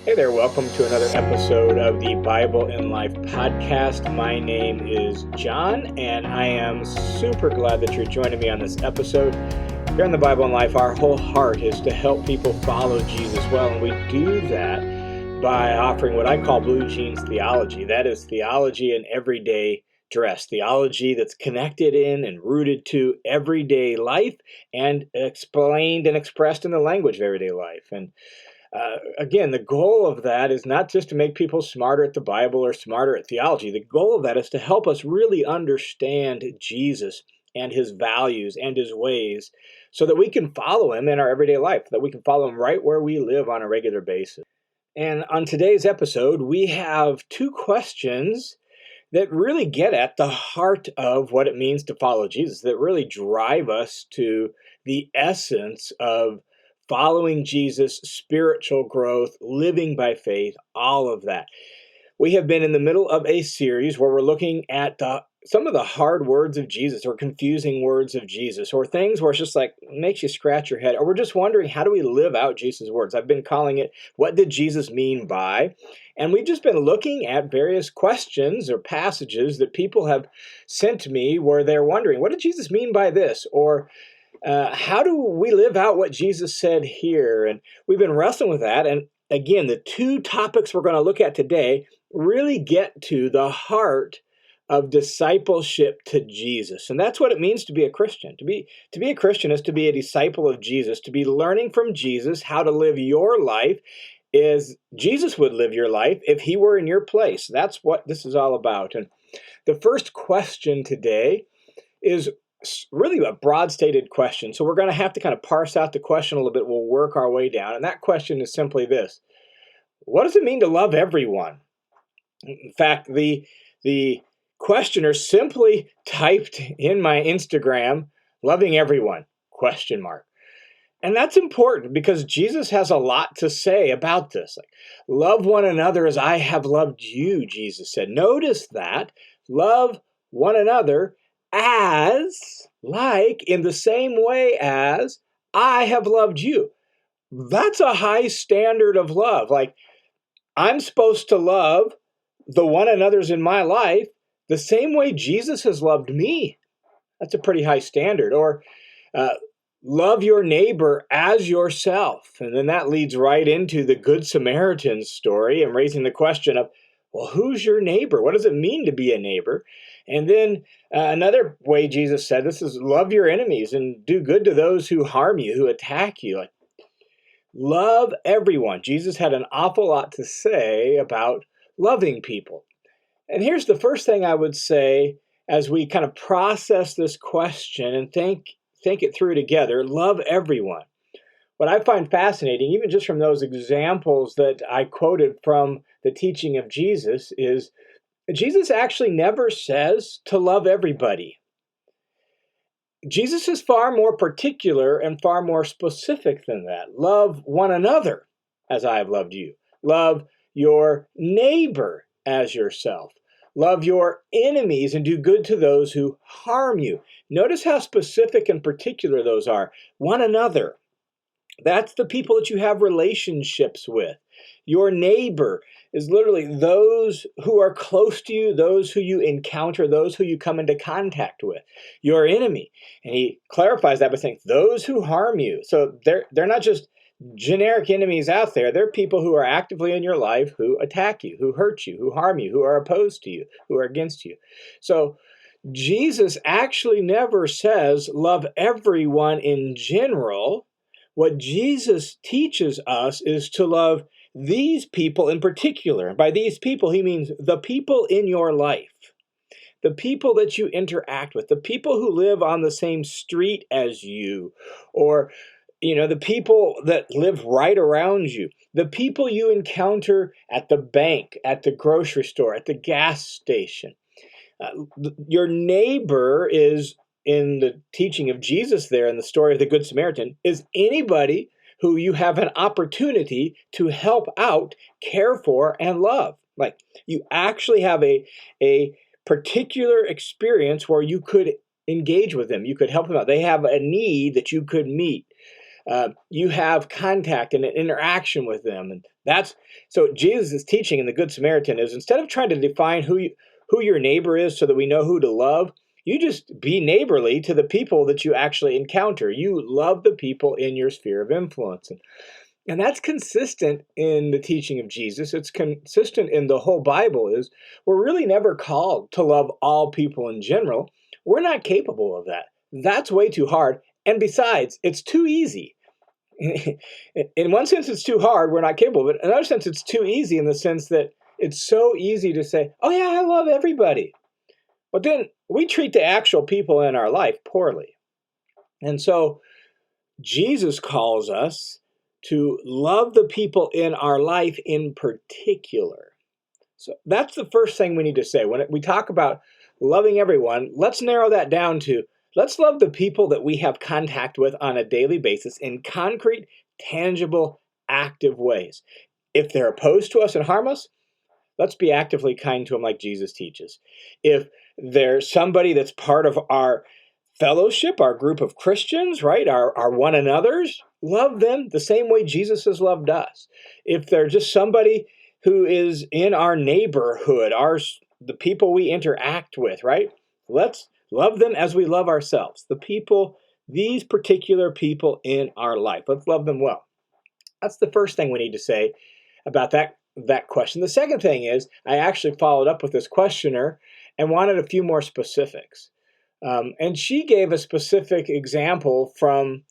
Hey there, welcome to another episode of the Bible in Life podcast. My name is John, and I am super glad that you're joining me on this episode. Here on the Bible in Life, our whole heart is to help people follow Jesus well, and we do that by offering what I call blue jeans theology. That is theology in everyday dress, theology that's connected in and rooted to everyday life and explained and expressed in the language of everyday life. And again, the goal of that is not just to make people smarter at the Bible or smarter at theology. The goal of that is to help us really understand Jesus and his values and his ways so that we can follow him in our everyday life, that we can follow him right where we live on a regular basis. And on today's episode, we have two questions that really get at the heart of what it means to follow Jesus, that really drive us to the essence of following Jesus, spiritual growth, living by faith, all of that. We have been in the middle of a series where we're looking at some of the hard words of Jesus or confusing words of Jesus or things where it's just like makes you scratch your head, or we're just wondering, how do we live out Jesus' words? I've been calling it, what did Jesus mean by? And we've just been looking at various questions or passages that people have sent to me where they're wondering, what did Jesus mean by this? Or how do we live out what Jesus said here? And we've been wrestling with that. And again, the two topics we're going to look at today really get to the heart of discipleship to Jesus. And that's what it means to be a Christian. To be a Christian is to be a disciple of Jesus, to be learning from Jesus how to live your life as Jesus would live your life if he were in your place. That's what this is all about. And the first question today is really a broad stated question. So we're going to have to kind of parse out the question a little bit. We'll work our way down. And that question is simply this: what does it mean to love everyone? In fact, the questioner simply typed in my Instagram, loving everyone, question mark. And that's important because Jesus has a lot to say about this. Like, love one another as I have loved you, Jesus said. Notice that. Love one another as, like, in the same way as I have loved you. That's a high standard of love. Like, I'm supposed to love the one another's in my life the same way Jesus has loved me. That's a pretty high standard. Or love your neighbor as yourself. And then that leads right into the Good Samaritan story and raising the question of, well, who's your neighbor? What does it mean to be a neighbor? And then another way Jesus said this is love your enemies and do good to those who harm you, who attack you. Like, love everyone. Jesus had an awful lot to say about loving people. And here's the first thing I would say as we kind of process this question and think it through together. Love everyone. What I find fascinating, even just from those examples that I quoted from the teaching of Jesus, is Jesus actually never says to love everybody. Jesus is far more particular and far more specific than that. Love one another as I have loved you. Love your neighbor as yourself. Love your enemies and do good to those who harm you. Notice how specific and particular those are. One another. That's the people that you have relationships with. Your neighbor is literally those who are close to you, those who you encounter, those who you come into contact with. Your enemy. And he clarifies that by saying, those who harm you. So they're not just generic enemies out there. They're people who are actively in your life who attack you, who hurt you, who harm you, who are opposed to you, who are against you. So Jesus actually never says love everyone in general. What Jesus teaches us is to love these people in particular. And by these people, he means the people in your life, the people that you interact with, the people who live on the same street as you, or the people that live right around you, the people you encounter at the bank, at the grocery store, at the gas station. Your neighbor is, in the teaching of Jesus there in the story of the Good Samaritan, is anybody who you have an opportunity to help out, care for, and love. Like, you actually have a particular experience where you could engage with them. You could help them out. They have a need that you could meet. You have contact and an interaction with them, and That's so Jesus' teaching in the Good Samaritan is, instead of trying to define who your neighbor is so that we know who to love, you just be neighborly to the people that you actually encounter. You love the people in your sphere of influence. And that's consistent in the teaching of Jesus. It's consistent in the whole Bible. Is we're really never called to love all people in general. We're not capable of that. That's way too hard. And besides, it's too easy. In one sense, it's too hard. We're not capable of it. In another sense, it's too easy in the sense that it's so easy to say, oh, yeah, I love everybody. But then we treat the actual people in our life poorly. And so Jesus calls us to love the people in our life in particular. So that's the first thing we need to say. When we talk about loving everyone, let's narrow that down to, let's love the people that we have contact with on a daily basis in concrete, tangible, active ways. If they're opposed to us and harm us, let's be actively kind to them like Jesus teaches. If there's somebody that's part of our fellowship, our group of Christians, right, our one another's, love them the same way Jesus has loved us. If they're just somebody who is in our neighborhood, the people we interact with, right, let's love them as we love ourselves. The people, these particular people in our life, let's love them well. That's the first thing we need to say about that question. The second thing is, I actually followed up with this questioner and wanted a few more specifics. And she gave a specific example from,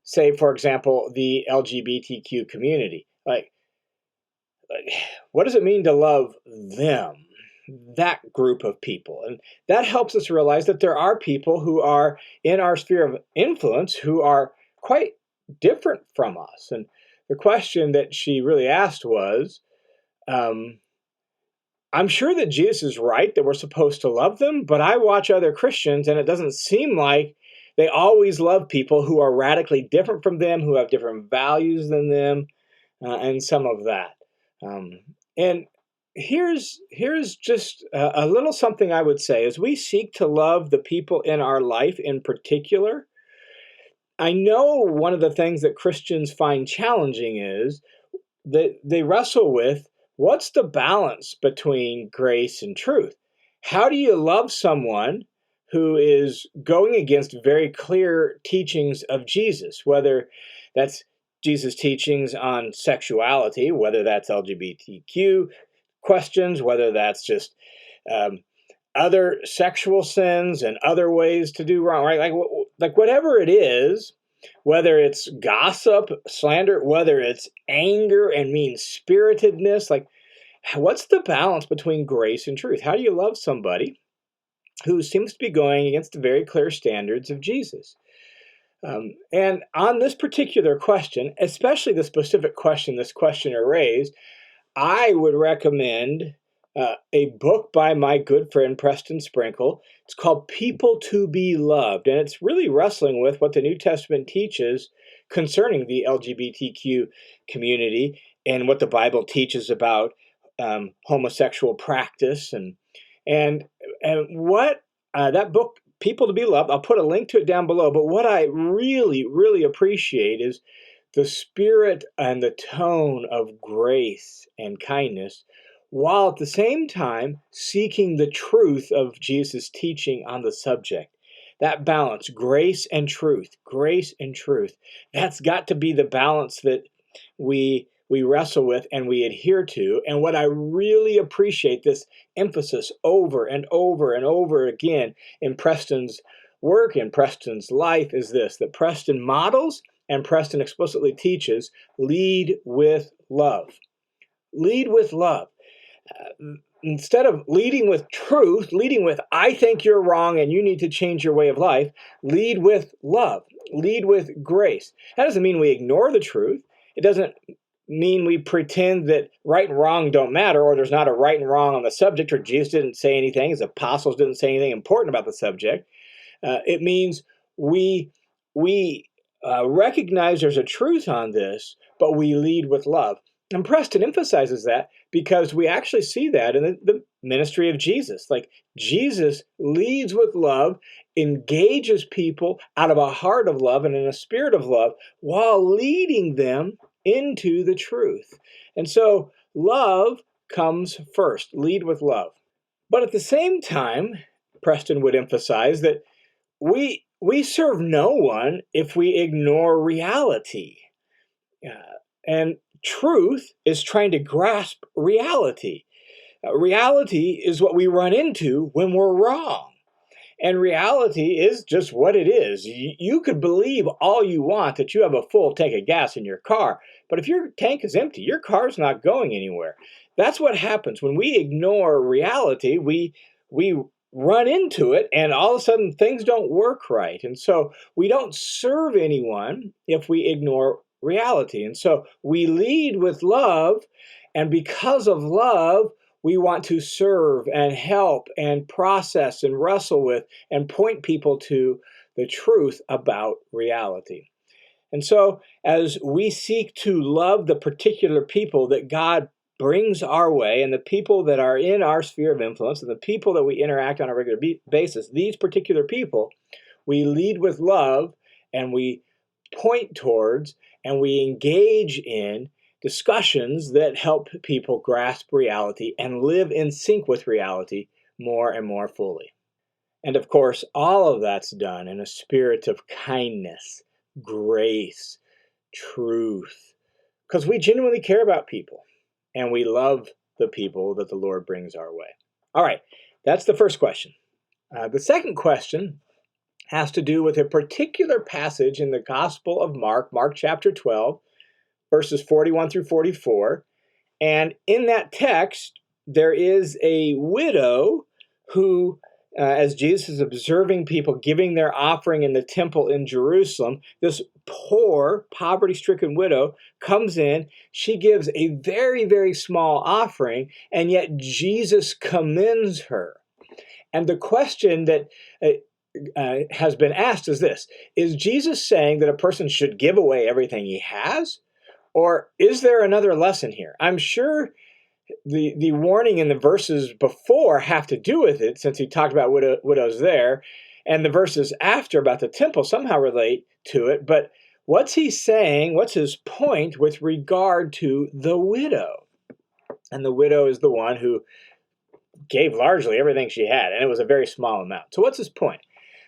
say, for example, the LGBTQ community. Like, what does it mean to love them, that group of people? And that helps us realize that there are people who are in our sphere of influence who are quite different from us. And the question that she really asked was, I'm sure that Jesus is right that we're supposed to love them, but I watch other Christians and it doesn't seem like they always love people who are radically different from them, who have different values than them, and some of that. And here's just a little something I would say. As we seek to love the people in our life in particular, I know one of the things that Christians find challenging is that they wrestle with, what's the balance between grace and truth? How do you love someone who is going against very clear teachings of Jesus, whether that's Jesus' teachings on sexuality, whether that's LGBTQ questions, whether that's just other sexual sins and other ways to do wrong, right? Like whatever it is, whether it's gossip, slander, whether it's anger and mean-spiritedness, like, what's the balance between grace and truth? How do you love somebody who seems to be going against the very clear standards of Jesus? And on this particular question, especially the specific question this questioner raised, I would recommend a book by my good friend Preston Sprinkle. It's called People to be Loved, and it's really wrestling with what the New Testament teaches concerning the LGBTQ community and what the Bible teaches about homosexual practice and what that book, People to be Loved. I'll put a link to it down below. But what I really, really appreciate is the spirit and the tone of grace and kindness, while at the same time seeking the truth of Jesus' teaching on the subject. That balance, grace and truth, that's got to be the balance that we wrestle with and we adhere to. And what I really appreciate, this emphasis over and over and over again in Preston's work, in Preston's life, is this, that Preston models and Preston explicitly teaches, lead with love. Lead with love. Instead of leading with truth, leading with, I think you're wrong and you need to change your way of life, lead with love, lead with grace. That doesn't mean we ignore the truth. It doesn't mean we pretend that right and wrong don't matter, or there's not a right and wrong on the subject, or Jesus didn't say anything, his apostles didn't say anything important about the subject. It means we recognize there's a truth on this, but we lead with love. And Preston emphasizes that because we actually see that in the ministry of Jesus. Like, Jesus leads with love, engages people out of a heart of love and in a spirit of love, while leading them into the truth. And so love comes first. Lead with love. But at the same time, Preston would emphasize that we serve no one if we ignore reality. And truth is trying to grasp reality. Reality is what we run into when we're wrong. And reality is just what it is. You could believe all you want that you have a full tank of gas in your car, but if your tank is empty, your car's not going anywhere. That's what happens when we ignore reality. We run into it, and all of a sudden things don't work right. And so we don't serve anyone if we ignore reality. And so we lead with love, and because of love, we want to serve and help and process and wrestle with and point people to the truth about reality. And so, as we seek to love the particular people that God brings our way and the people that are in our sphere of influence and the people that we interact on a regular basis, these particular people, we lead with love and we point towards and we engage in discussions that help people grasp reality and live in sync with reality more and more fully. And of course, all of that's done in a spirit of kindness, grace, truth, because we genuinely care about people and we love the people that the Lord brings our way. All right, that's the first question. The second question has to do with a particular passage in the Gospel of Mark, Mark chapter 12, verses 41 through 44. And in that text, there is a widow who, as Jesus is observing people giving their offering in the temple in Jerusalem, this poor, poverty-stricken widow comes in. She gives a very, very small offering, and yet Jesus commends her. And the question that has been asked is this: is Jesus saying that a person should give away everything he has? Or is there another lesson here? I'm sure the warning in the verses before have to do with it, since he talked about widows there, and the verses after about the temple somehow relate to it. But what's he saying? What's his point with regard to the widow? And the widow is the one who gave largely everything she had, and it was a very small amount. So what's his point?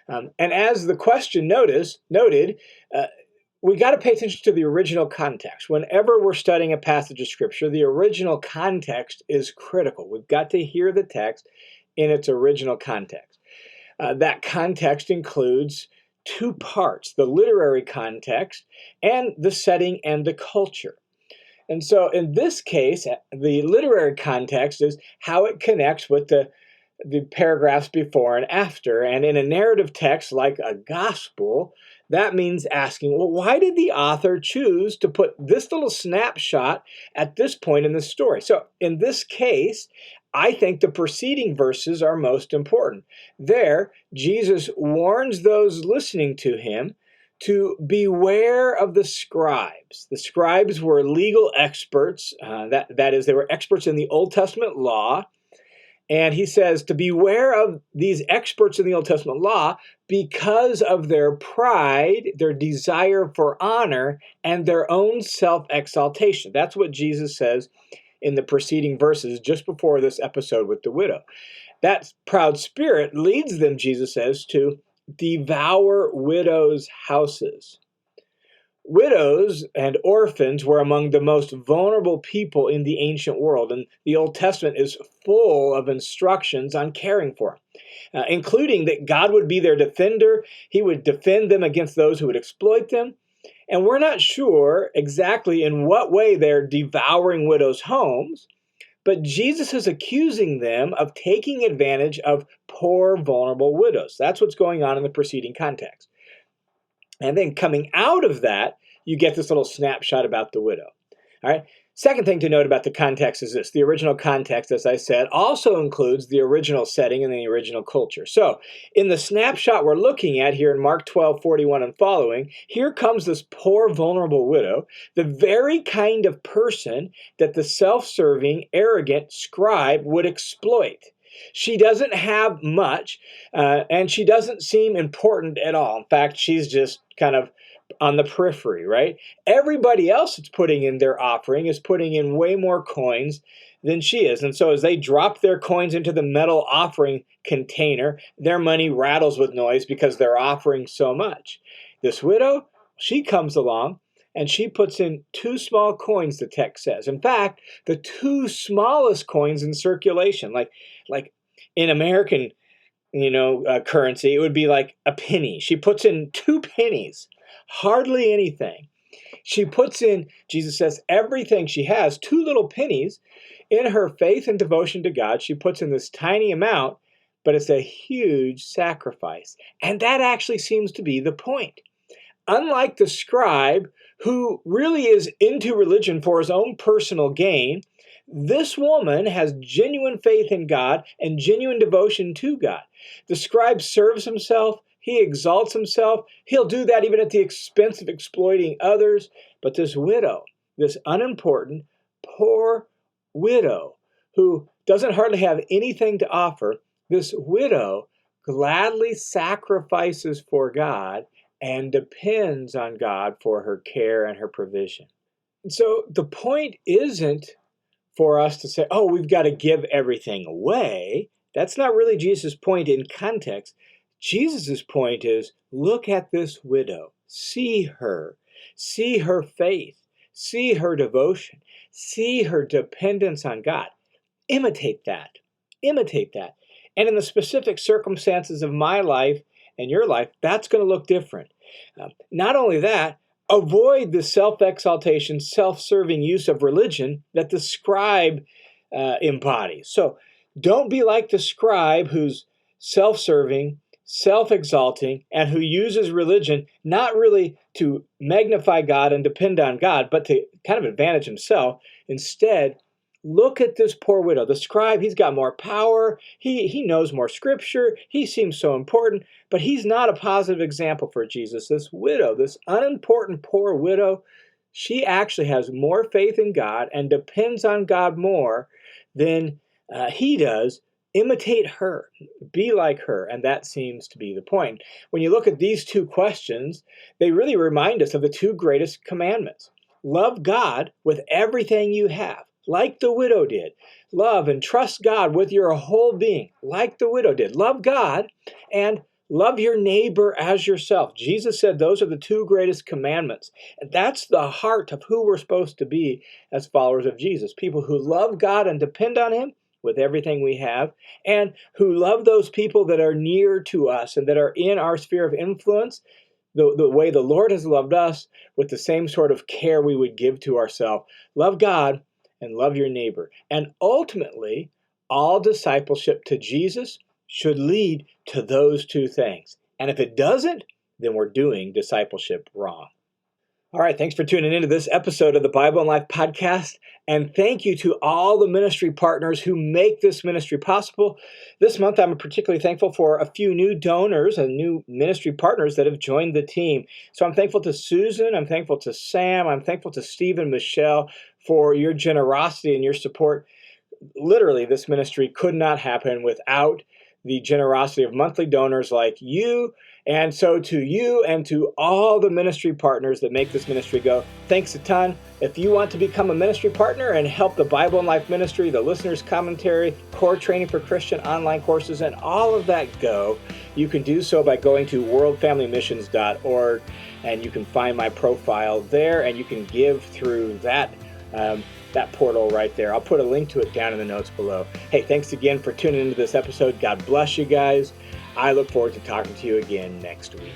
And as the question noted, we got to pay attention to the original context. Whenever we're studying a passage of Scripture, the original context is critical. We've got to hear the text in its original context. That context includes two parts: the literary context and the setting and the culture. And so in this case, the literary context is how it connects with the paragraphs before and after. And in a narrative text like a gospel, that means asking, well, why did the author choose to put this little snapshot at this point in the story? So in this case, I think the preceding verses are most important. There, Jesus warns those listening to him to beware of the scribes. The scribes were legal experts. That is, they were experts in the Old Testament law. And he says to beware of these experts in the Old Testament law because of their pride, their desire for honor, and their own self-exaltation. That's what Jesus says in the preceding verses just before this episode with the widow. That proud spirit leads them, Jesus says, to devour widows' houses. Widows and orphans were among the most vulnerable people in the ancient world, and the Old Testament is full of instructions on caring for them, including that God would be their defender. He would defend them against those who would exploit them. And we're not sure exactly in what way they're devouring widows' homes, but Jesus is accusing them of taking advantage of poor, vulnerable widows. That's what's going on in the preceding context. And then coming out of that, you get this little snapshot about the widow. All right. Second thing to note about the context is this. The original context, as I said, also includes the original setting and the original culture. So in the snapshot we're looking at here in Mark 12:41 and following, here comes this poor, vulnerable widow, the very kind of person that the self-serving, arrogant scribe would exploit. She doesn't have much, and she doesn't seem important at all. In fact, she's just kind of on the periphery, right? Everybody else that's putting in their offering is putting in way more coins than she is. And so as they drop their coins into the metal offering container, their money rattles with noise because they're offering so much. This widow, she comes along and she puts in 2 small coins, the text says. In fact, the 2 smallest coins in circulation, like in American currency, it would be like a penny. She puts in 2 pennies, hardly anything. She puts in, Jesus says, everything she has, 2 little pennies. In her faith and devotion to God, she puts in this tiny amount, but it's a huge sacrifice. And that actually seems to be the point. Unlike the scribe, who really is into religion for his own personal gain, this woman has genuine faith in God and genuine devotion to God. The scribe serves himself. He exalts himself. He'll do that even at the expense of exploiting others. But this widow, this unimportant, poor widow who doesn't hardly have anything to offer, this widow gladly sacrifices for God and depends on God for her care and her provision. So the point isn't for us to say, oh, we've got to give everything away. That's not really Jesus' point in context. Jesus' point is, look at this widow. See her faith. See her devotion. See her dependence on God. Imitate that. Imitate that. And in the specific circumstances of my life and your life, that's going to look different. Not only that, avoid the self-exaltation, self-serving use of religion that the scribe embodies. So don't be like the scribe who's self-serving, self-exalting, and who uses religion not really to magnify God and depend on God, but to kind of advantage himself. Instead, look at this poor widow. The scribe, he's got more power. He knows more scripture. He seems so important, but he's not a positive example for Jesus. This widow, this unimportant poor widow, she actually has more faith in God and depends on God more than he does. Imitate her. Be like her. And that seems to be the point. When you look at these 2 questions, they really remind us of the 2 greatest commandments. Love God with everything you have, like the widow did. Love and trust God with your whole being, like the widow did. Love God and love your neighbor as yourself. Jesus said those are the 2 greatest commandments. And that's the heart of who we're supposed to be as followers of Jesus. People who love God and depend on him with everything we have, and who love those people that are near to us and that are in our sphere of influence, the way the Lord has loved us, with the same sort of care we would give to ourselves. Love God and love your neighbor. And ultimately, all discipleship to Jesus should lead to those 2 things. And if it doesn't, then we're doing discipleship wrong. All right, thanks for tuning into this episode of the Bible and Life podcast. And thank you to all the ministry partners who make this ministry possible. This month, I'm particularly thankful for a few new donors and new ministry partners that have joined the team. So I'm thankful to Susan, I'm thankful to Sam, I'm thankful to Steve and Michelle for your generosity and your support. Literally, this ministry could not happen without the generosity of monthly donors like you. And so to you and to all the ministry partners that make this ministry go, thanks a ton. If you want to become a ministry partner and help the Bible and Life ministry, the listener's commentary, core training for Christian online courses, and all of that go, you can do so by going to worldfamilymissions.org, and you can find my profile there, and you can give through that portal right there. I'll put a link to it down in the notes below. Hey, thanks again for tuning into this episode. God bless you guys. I look forward to talking to you again next week.